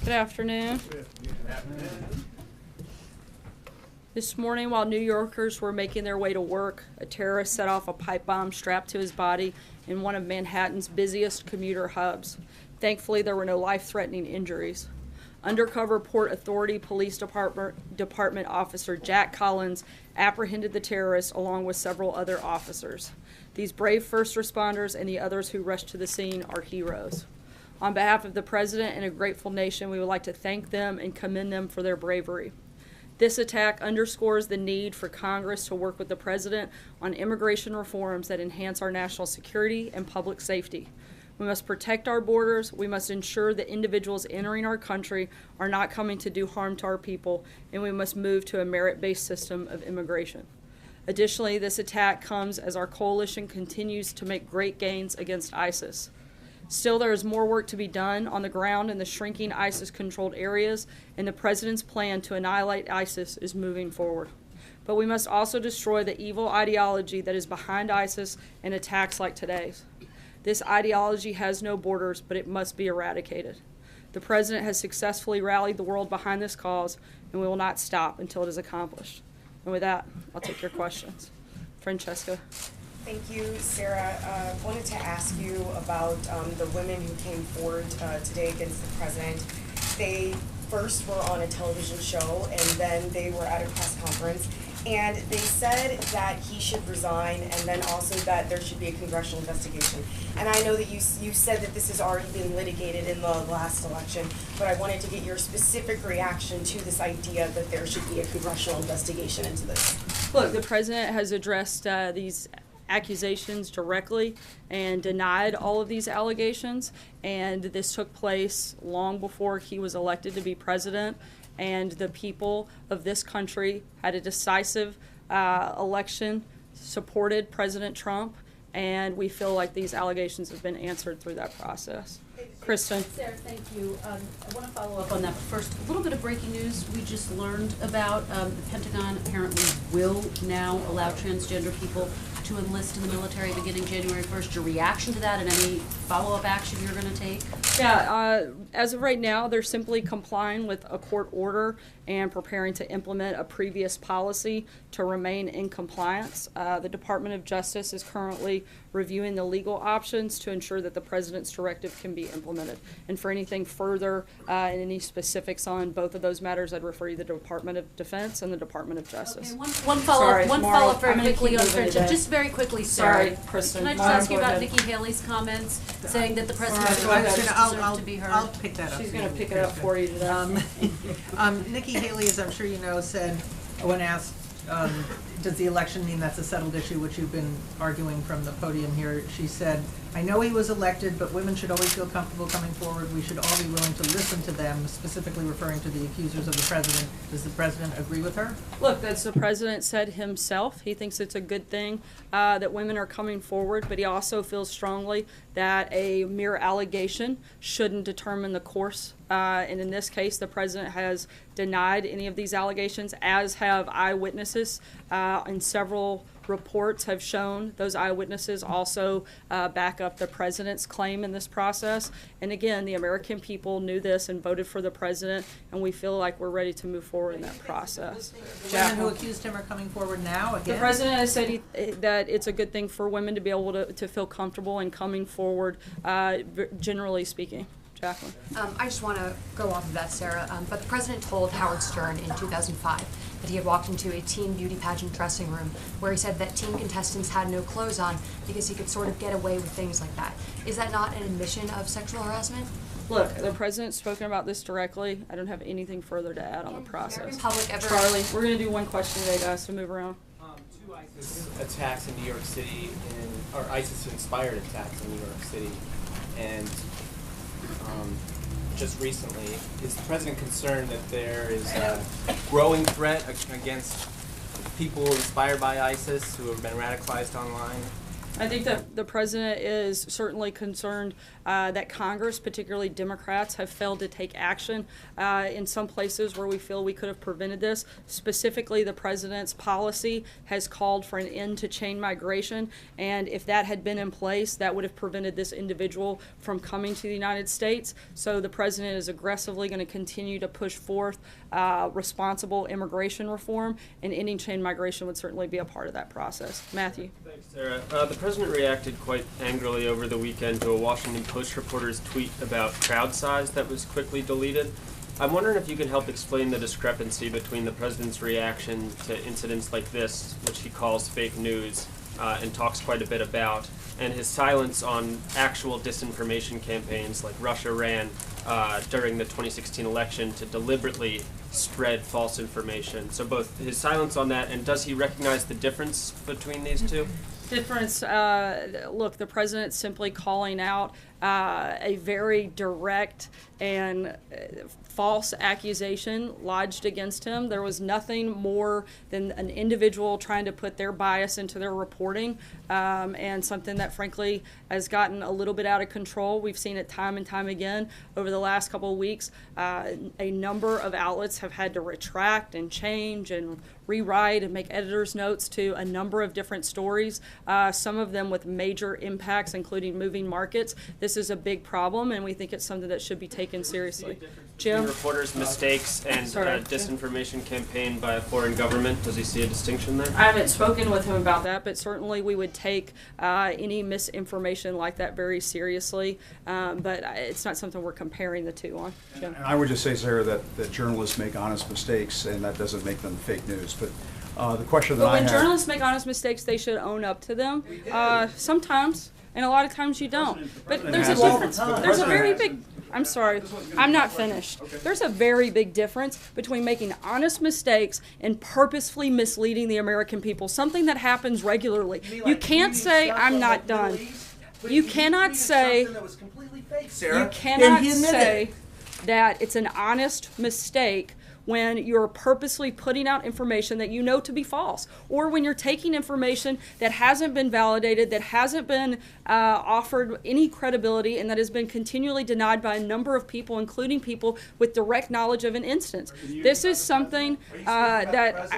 Good afternoon. This morning, while New Yorkers were making their way to work, a terrorist set off a pipe bomb strapped to his body in one of Manhattan's busiest commuter hubs. Thankfully, there were no life-threatening injuries. Undercover Port Authority Police Department officer Jack Collins apprehended the terrorist along with several other officers. These brave first responders and the others who rushed to the scene are heroes. On behalf of the President and a grateful nation, we would like to thank them and commend them for their bravery. This attack underscores the need for Congress to work with the President on immigration reforms that enhance our national security and public safety. We must protect our borders. We must ensure that individuals entering our country are not coming to do harm to our people, and we must move to a merit-based system of immigration. Additionally, this attack comes as our coalition continues to make great gains against ISIS. Still, there is more work to be done on the ground in the shrinking ISIS-controlled areas, and the President's plan to annihilate ISIS is moving forward. But we must also destroy the evil ideology that is behind ISIS and attacks like today's. This ideology has no borders, but it must be eradicated. The President has successfully rallied the world behind this cause, and we will not stop until it is accomplished. And with that, I'll take your questions. Francesca. Thank you, Sarah. Wanted to ask you about the women who came forward today against the president. They first were on a television show, and then they were at a press conference, and they said that he should resign, and then also that there should be a congressional investigation. And I know that you said that this has already been litigated in the last election, but I wanted to get your specific reaction to this idea that there should be a congressional investigation into this. Look, the president has addressed these accusations directly and denied all of these allegations, and this took place long before he was elected to be president, and the people of this country had a decisive election, supported President Trump, and we feel like these allegations have been answered through that process. Kristen. Sarah, thank you. I want to follow up on that. First, a little bit of breaking news we just learned about. The Pentagon apparently will now allow transgender people to enlist in the military beginning January 1st. Your reaction to that and any follow-up action you're going to take? Yeah, as of right now, they're simply complying with a court order and preparing to implement a previous policy to remain in compliance. The Department of Justice is currently reviewing the legal options to ensure that the President's directive can be implemented. And for anything further and any specifics on both of those matters, I'd refer you to the Department of Defense and the Department of Justice. Okay, one follow-up very quickly on friendship. Just very quickly, Sarah. Sorry, Kristen. Can I just ask you about Nikki Haley's comments saying that the President deserves to be heard? I'll pick that up. She's going to pick it up for you today. Nikki Haley, as I'm sure you know, said, when asked, does the election mean that's a settled issue, which you've been arguing from the podium here, she said, I know he was elected, but women should always feel comfortable coming forward. We should all be willing to listen to them, specifically referring to the accusers of the president. Does the president agree with her? Look, as the president said himself, he thinks it's a good thing that women are coming forward, but he also feels strongly that a mere allegation shouldn't determine the course. And in this case, the president has denied any of these allegations, as have eyewitnesses, and several reports have shown those eyewitnesses also back up the president's claim in this process. And again, the American people knew this and voted for the president, and we feel like we're ready to move forward in that process. The women who accused him are coming forward now again? The president has said that it's a good thing for women to be able to feel comfortable in coming forward, generally speaking. Jacqueline. I just want to go off of that, Sarah, but the president told Howard Stern in 2005 that he had walked into a teen beauty pageant dressing room where he said that teen contestants had no clothes on because he could sort of get away with things like that. Is that not an admission of sexual harassment? Look, the president's spoken about this directly. I don't have anything further to add on the process. Charlie, we're going to do one question today, guys, so move around. Two ISIS attacks in New York City, or ISIS-inspired attacks in New York City, and just recently, is the president concerned that there is a growing threat against people inspired by ISIS who have been radicalized online? I think that the president is certainly concerned that Congress, particularly Democrats, have failed to take action in some places where we feel we could have prevented this. Specifically, the president's policy has called for an end to chain migration, and if that had been in place, that would have prevented this individual from coming to the United States. So the president is aggressively going to continue to push forth responsible immigration reform, and ending chain migration would certainly be a part of that process. Matthew. Thanks, Sarah. The president reacted quite angrily over the weekend to a Washington Post reporter's tweet about crowd size that was quickly deleted. I'm wondering if you can help explain the discrepancy between the president's reaction to incidents like this, which he calls fake news, and talks quite a bit about, and his silence on actual disinformation campaigns like Russia ran during the 2016 election to deliberately spread false information. So both his silence on that, and does he recognize the difference between these two? Difference, look, the president's simply calling out a very direct and false accusation lodged against him. There was nothing more than an individual trying to put their bias into their reporting, and something that frankly has gotten a little bit out of control. We've seen it time and time again over the last couple of weeks. A number of outlets have had to retract and change and rewrite and make editor's notes to a number of different stories, some of them with major impacts, including moving markets. This is a big problem, and we think it's something that should be taken seriously. Jim? Reporters' mistakes and disinformation campaign by a foreign government. Does he see a distinction there? I haven't spoken with him about that, but certainly we would take any misinformation like that very seriously. But it's not something we're comparing the two on. Jim? And I would just say, Sarah, that journalists make honest mistakes, and that doesn't make them fake news. But the question that But I when have... journalists make honest mistakes, they should own up to them. Sometimes, and a lot of times you don't. But there's a difference. There's a very big... I'm sorry, I'm not finished. There's a very big difference between making honest mistakes and purposefully misleading the American people, something that happens regularly. You can't say, I'm not done. You cannot say, you cannot say that it's an honest mistake when you're purposely putting out information that you know to be false, or when you're taking information that hasn't been validated, that hasn't been offered any credibility, and that has been continually denied by a number of people, including people with direct knowledge of an instance. This is something that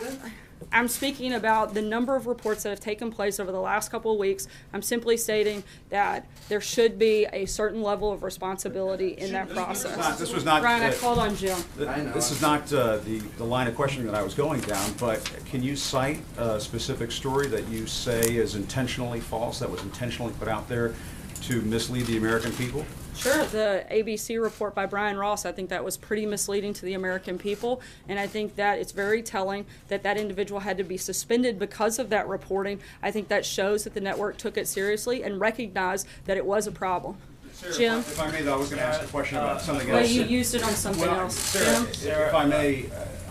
I'm speaking about the number of reports that have taken place over the last couple of weeks. I'm simply stating that there should be a certain level of responsibility in that process. This was not... Brian, I called on Jim. This is not the line of questioning that I was going down, but can you cite a specific story that you say is intentionally false, that was intentionally put out there to mislead the American people? Sure, the ABC report by Brian Ross, I think that was pretty misleading to the American people, and I think that it's very telling that that individual had to be suspended because of that reporting. I think that shows that the network took it seriously and recognized that it was a problem. Sarah, Jim? if I may, though, I was going to ask a question about something Well, else. you used it on something else. Jim? If I may...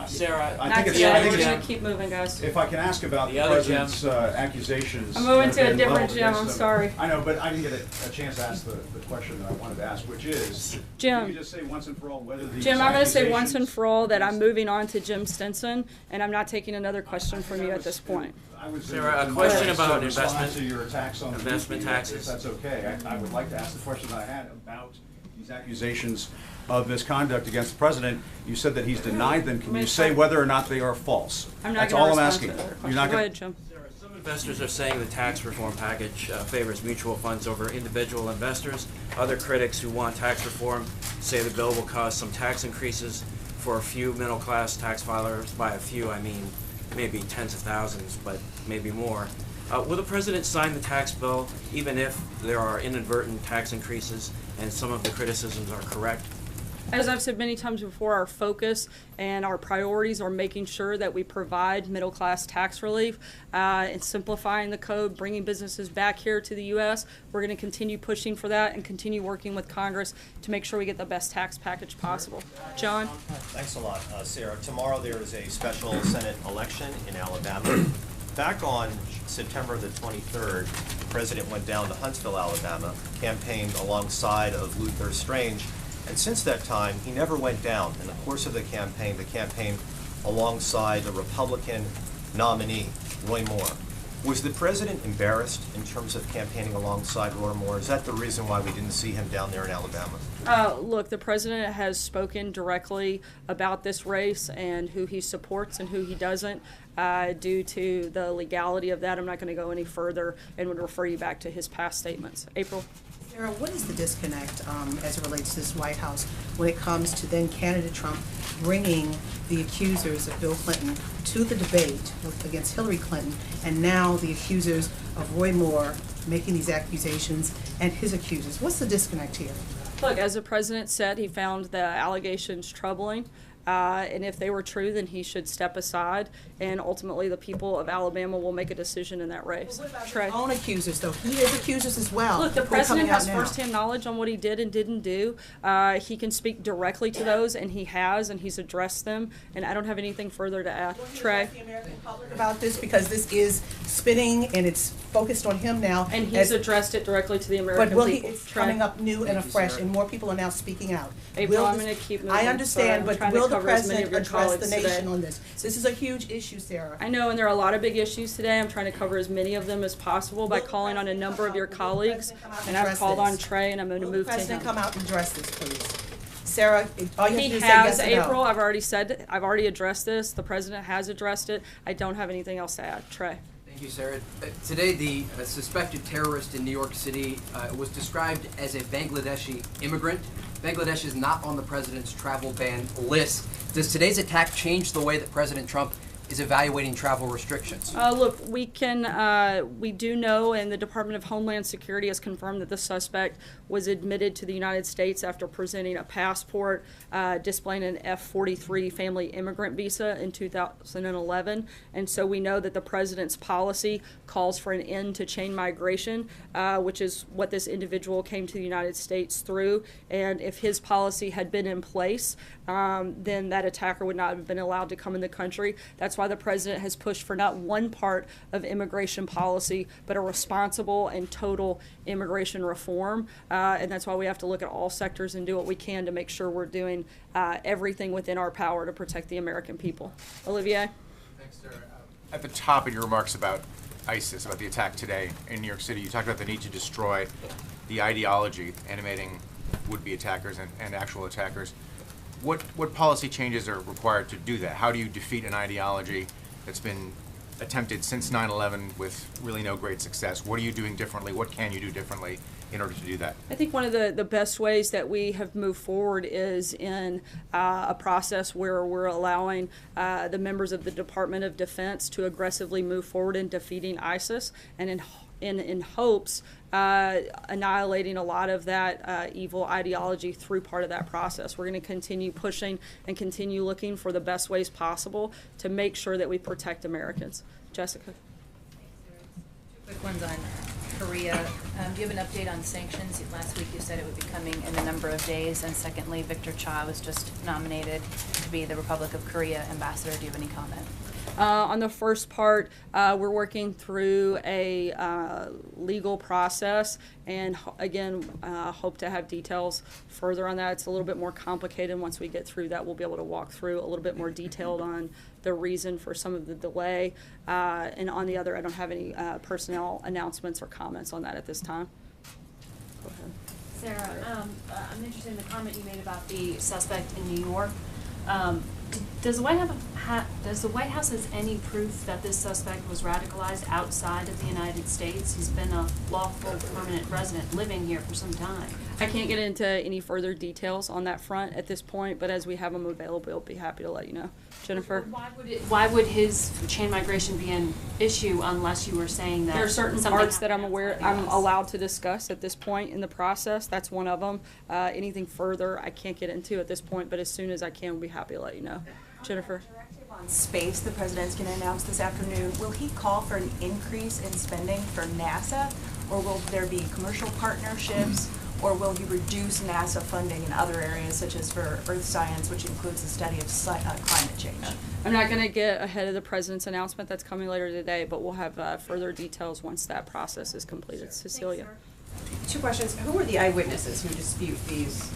Sarah, I Not think it's... yet. I think We're it's- going to keep moving, guys. If I can ask about The the other president's accusations. I'm moving that to a have been different leveled Jim, against I'm him. sorry. I know, but I didn't get a chance to ask the question that I wanted to ask, which is, Jim. can you just say once and for all whether these Jim, I'm going to say once and accusations- for all that I'm moving on to Jim Stinson, and I'm not taking another question from you at this point. I was Sarah, a in question my about response investment- to your attacks on the investment VP, taxes. If that's okay, I would like to ask the question that I had about these accusations of misconduct against the president. You said that he's denied them. Can you say whether or not they are false? I'm not That's going all to I'm respond to asking. another You're question. not Go gonna- ahead, Jim. Some investors are saying the tax reform package favors mutual funds over individual investors. Other critics who want tax reform say the bill will cause some tax increases for a few middle-class tax filers. By a few, I mean maybe tens of thousands, but maybe more. Will the president sign the tax bill even if there are inadvertent tax increases and some of the criticisms are correct? As I've said many times before, our focus and our priorities are making sure that we provide middle-class tax relief and simplifying the code, bringing businesses back here to the U.S. We're going to continue pushing for that and continue working with Congress to make sure we get the best tax package possible. John? Thanks a lot, Sarah. Tomorrow there is a special Senate election in Alabama. Back on September the 23rd, the president went down to Huntsville, Alabama, campaigned alongside of Luther Strange, and since that time, he never went down. In the course of the campaign alongside the Republican nominee, Roy Moore. Was the president embarrassed in terms of campaigning alongside Roy Moore? Is that the reason why we didn't see him down there in Alabama? Look, the president has spoken directly about this race and who he supports and who he doesn't. Due to the legality of that, I'm not going to go any further and would refer you back to his past statements. April? Sarah, what is the disconnect as it relates to this White House when it comes to then candidate Trump bringing the accusers of Bill Clinton to the debate against Hillary Clinton, and now the accusers of Roy Moore making these accusations and his accusers? What's the disconnect here? Look, as the president said, he found the allegations troubling. And if they were true, then he should step aside, and ultimately the people of Alabama will make a decision in that race. Trey? His own accusers, though. He has accusers as well. Look, the who are coming president out has now. firsthand knowledge on what he did and didn't do. He can speak directly to those, and he has, and he's addressed them, and I don't have anything further to add. Trey? The American public about this, because this is spinning and it's focused on him now. And he's addressed it directly to the American But will people. he, it's Trey? coming up new and afresh, and more people are now speaking out. April, Will I'm this- going to keep moving. I understand, Sorry, I'm but trying to will the cover as many president of your address the colleagues nation today. on this? This is a huge issue, Sarah. I know, and there are a lot of big issues today. I'm trying to cover as many of them as possible by calling on a number of your colleagues, and I've called on Trey, and I'm going to Will the move to president him. come out and address this, please? Sarah, all you have to He do is say has, yes or no. April. I've already said, I've already addressed this. The president has addressed it. I don't have anything else to add. Trey. Thank you, Sarah. Today, the suspected terrorist in New York City was described as a Bangladeshi immigrant. Bangladesh is not on the president's travel ban list. Does today's attack change the way that President Trump is evaluating travel restrictions? Look, we do know, and the Department of Homeland Security has confirmed that the suspect was admitted to the United States after presenting a passport displaying an F-43 family immigrant visa in 2011. And so we know that the president's policy calls for an end to chain migration, which is what this individual came to the United States through. And if his policy had been in place, then that attacker would not have been allowed to come in the country. That's why the president has pushed for not one part of immigration policy, but a responsible and total immigration reform. And that's why we have to look at all sectors and do what we can to make sure we're doing everything within our power to protect the American people. Olivier? Thanks, Sarah. At the top of your remarks about ISIS, about the attack today in New York City, you talked about the need to destroy the ideology animating would-be attackers and actual attackers. What policy changes are required to do that? How do you defeat an ideology that's been attempted since 9/11 with really no great success? What are you doing differently? What can you do differently in order to do that? I think one of the best ways that we have moved forward is in a process where we're allowing the members of the Department of Defense to aggressively move forward in defeating ISIS, and in hopes annihilating a lot of that evil ideology through part of that process. We're going to continue pushing and continue looking for the best ways possible to make sure that we protect Americans. Jessica? Quick ones on Korea. Do you have an update on sanctions? Last week you said it would be coming in a number of days. And secondly, Victor Cha was just nominated to be the Republic of Korea ambassador. Do you have any comment? On the first part, we're working through a legal process, and again, hope to have details further on that. It's a little bit more complicated. Once we get through that, we'll be able to walk through a little bit more detailed on the reason for some of the delay. And on the other, I don't have any personnel announcements or comments on that at this time. Go ahead. Sarah, I'm interested in the comment you made about the suspect in New York. Does the White House has any proof that this suspect was radicalized outside of the United States? He's been a lawful permanent resident living here for some time. I can't get into any further details on that front at this point, but as we have them available, we'll be happy to let you know. Jennifer? Why would his chain migration be an issue unless you were saying that there are certain something parts that I'm happened aware, outside the I'm US? allowed to discuss at this point in the process. That's one of them. Anything further, I can't get into at this point, but as soon as I can, we'll be happy to let you know. Jennifer? On space, the president's going to announce this afternoon. Will he call for an increase in spending for NASA, or will there be commercial partnerships, or will he reduce NASA funding in other areas, such as for earth science, which includes the study of climate change? I'm not going to get ahead of the president's announcement that's coming later today, but we'll have further details once that process is completed. Cecilia? Two questions. Who are the eyewitnesses who dispute these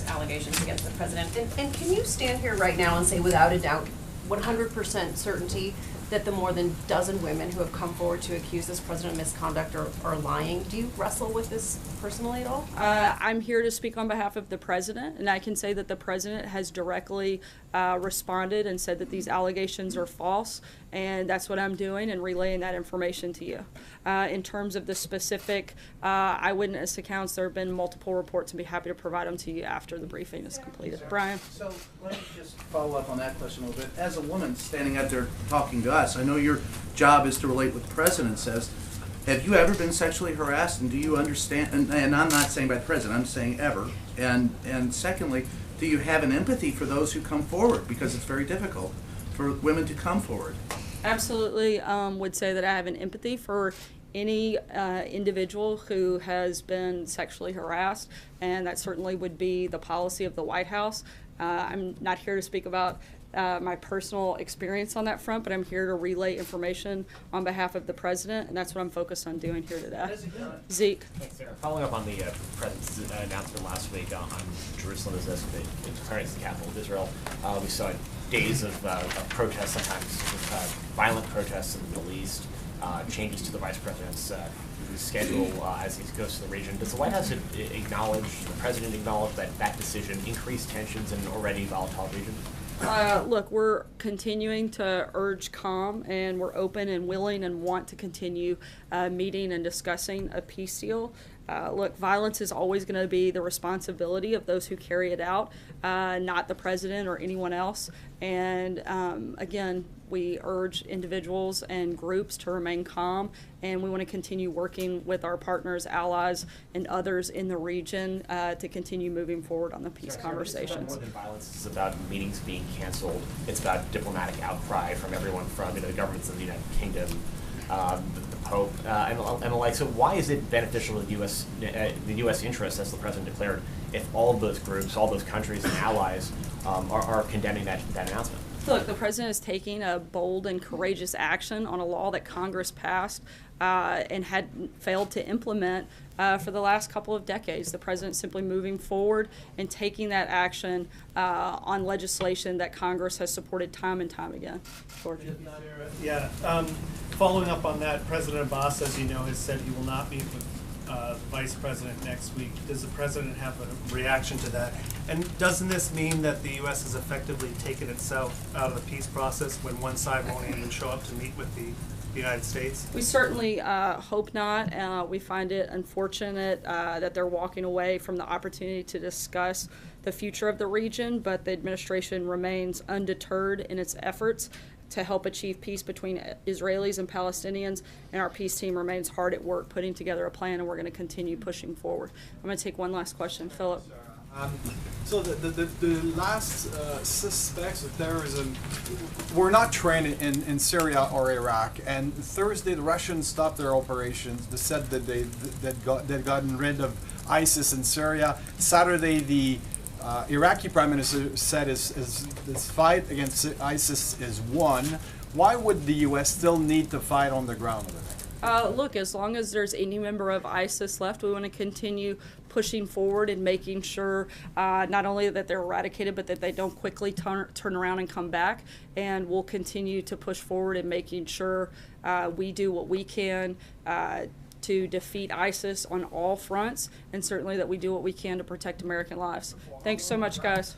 allegations against the president? And can you stand here right now and say without a doubt, 100% certainty, that the more than dozen women who have come forward to accuse this president of misconduct are lying. Do you wrestle with this personally at all? I'm here to speak on behalf of the president, and I can say that the president has directly responded and said that these allegations are false, and that's what I'm doing and relaying that information to you. In terms of the specific eyewitness accounts, there have been multiple reports, and be happy to provide them to you after the briefing is completed. Brian? So let me just follow up on that question a little bit. As a woman standing out there talking to us, I know your job is to relate what the president says. Have you ever been sexually harassed, and do you understand, and I'm not saying by the president, I'm saying ever, and secondly, do you have an empathy for those who come forward, because it's very difficult for women to come forward? Absolutely would say that I have an empathy for any individual who has been sexually harassed, and that certainly would be the policy of the White House. I'm not here to speak about my personal experience on that front, but I'm here to relay information on behalf of the president, and that's what I'm focused on doing here today. Zeke. Thanks, Sarah. Following up on the president's announcement last week on Jerusalem as declaring as the capital of Israel, we saw days of protests, sometimes violent protests in the Middle East, changes to the vice president's schedule as he goes to the region. Does the White House acknowledge, the president acknowledge that that decision increased tensions in an already volatile region? Look, we're continuing to urge calm, and we're open and willing and want to continue meeting and discussing a peace deal. Look, violence is always going to be the responsibility of those who carry it out, not the president or anyone else. And again, we urge individuals and groups to remain calm, and we want to continue working with our partners, allies, and others in the region to continue moving forward on the peace conversations. More than violence, it's about meetings being canceled. It's about diplomatic outcry from everyone, from the governments of the United Kingdom, the Pope, and the like. So why is it beneficial to the U.S. interest, as the president declared, if all of those groups, all those countries and allies are condemning that announcement? Look, the president is taking a bold and courageous action on a law that Congress passed and had failed to implement for the last couple of decades. The president simply moving forward and taking that action on legislation that Congress has supported time and time again. Georgia. Yeah. Following up on that, President Abbas, as you know, has said he will not meet with the Vice President next week. Does the President have a reaction to that? And doesn't this mean that the U.S. has effectively taken itself out of the peace process when one side won't even show up to meet with the United States? We certainly hope not. We find it unfortunate that they're walking away from the opportunity to discuss the future of the region, but the administration remains undeterred in its efforts to help achieve peace between Israelis and Palestinians, and our peace team remains hard at work putting together a plan, and we're going to continue pushing forward. I'm going to take one last question. Philip. So the last suspects of terrorism were not trained in Syria or Iraq, and Thursday the Russians stopped their operations. They said that they'd gotten rid of ISIS in Syria. Saturday the Iraqi Prime Minister said this fight against ISIS is won. Why would the U.S. still need to fight on the ground with it? Look, as long as there's any member of ISIS left, we want to continue pushing forward and making sure not only that they're eradicated, but that they don't quickly turn around and come back. And we'll continue to push forward in making sure we do what we can to defeat ISIS on all fronts, and certainly that we do what we can to protect American lives. Thanks so much, guys.